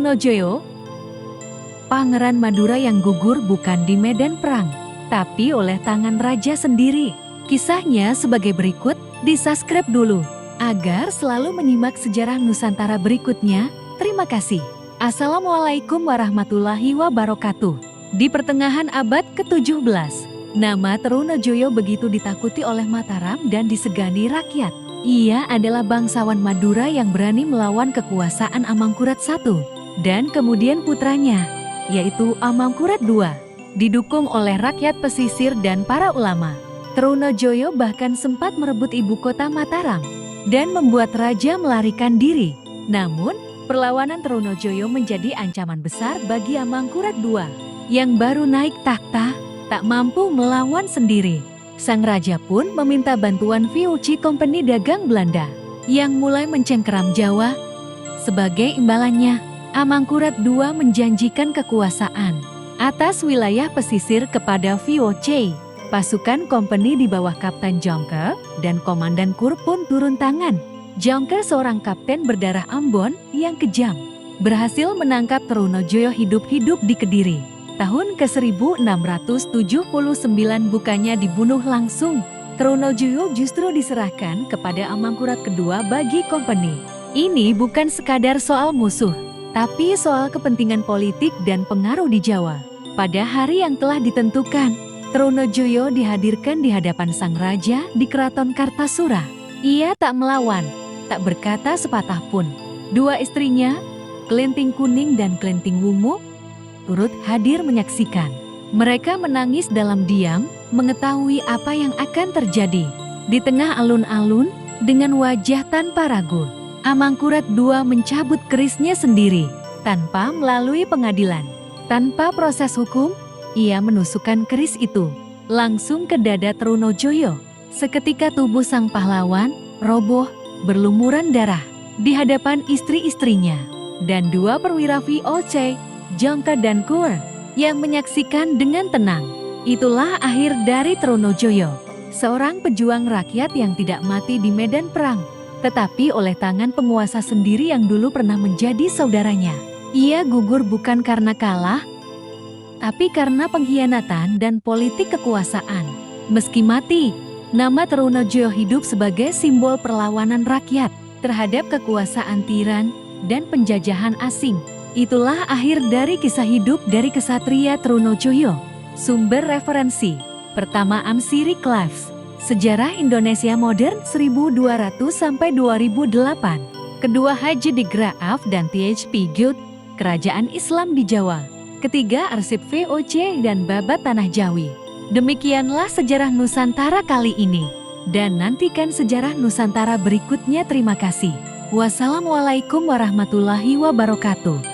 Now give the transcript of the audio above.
Trunojoyo, Pangeran Madura yang gugur bukan di medan perang, tapi oleh tangan raja sendiri. Kisahnya sebagai berikut, di-subscribe dulu agar selalu menyimak sejarah Nusantara berikutnya. Terima kasih. Assalamualaikum warahmatullahi wabarakatuh. Di pertengahan abad ke-17, nama Trunojoyo begitu ditakuti oleh Mataram dan disegani rakyat. Ia adalah bangsawan Madura yang berani melawan kekuasaan Amangkurat I dan kemudian putranya, yaitu Amangkurat II. Didukung oleh rakyat pesisir dan para ulama, Trunojoyo bahkan sempat merebut ibu kota Mataram dan membuat raja melarikan diri. Namun, perlawanan Trunojoyo menjadi ancaman besar bagi Amangkurat II yang baru naik takhta, tak mampu melawan sendiri. Sang raja pun meminta bantuan VOC Company Dagang Belanda yang mulai mencengkeram Jawa. Sebagai imbalannya, Amangkurat II menjanjikan kekuasaan atas wilayah pesisir kepada VOC. Pasukan kompeni di bawah Kapten Jongke dan Komandan Kur pun turun tangan. Jongke, seorang kapten berdarah Ambon yang kejam, berhasil menangkap Trunojoyo hidup-hidup di Kediri. Tahun ke-1679 bukannya dibunuh langsung, Trunojoyo justru diserahkan kepada Amangkurat II bagi kompeni. Ini bukan sekadar soal musuh, tapi soal kepentingan politik dan pengaruh di Jawa. Pada hari yang telah ditentukan, Trunojoyo dihadirkan di hadapan sang raja di Keraton Kartasura. Ia tak melawan, tak berkata sepatah pun. Dua istrinya, Klenting Kuning dan Klenting Wungu, turut hadir menyaksikan. Mereka menangis dalam diam, mengetahui apa yang akan terjadi. Di tengah alun-alun, dengan wajah tanpa ragu, Amangkurat II mencabut kerisnya sendiri, tanpa melalui pengadilan. Tanpa proses hukum, ia menusukkan keris itu langsung ke dada Trunojoyo. Seketika tubuh sang pahlawan roboh, berlumuran darah di hadapan istri-istrinya dan dua perwira VOC, Jongke dan Kur, yang menyaksikan dengan tenang. Itulah akhir dari Trunojoyo, seorang pejuang rakyat yang tidak mati di medan perang, tetapi oleh tangan penguasa sendiri yang dulu pernah menjadi saudaranya. Ia gugur bukan karena kalah, tapi karena pengkhianatan dan politik kekuasaan. Meski mati, nama Trunojoyo hidup sebagai simbol perlawanan rakyat terhadap kekuasaan tiran dan penjajahan asing. Itulah akhir dari kisah hidup dari kesatria Trunojoyo. Sumber referensi pertama Amsiri Clives, Sejarah Indonesia Modern 1200–2008. Kedua Haji de Graaf dan THP Guild, Kerajaan Islam di Jawa. Ketiga Arsip VOC dan Babat Tanah Jawi. Demikianlah sejarah Nusantara kali ini. Dan nantikan sejarah Nusantara berikutnya. Terima kasih. Wassalamualaikum warahmatullahi wabarakatuh.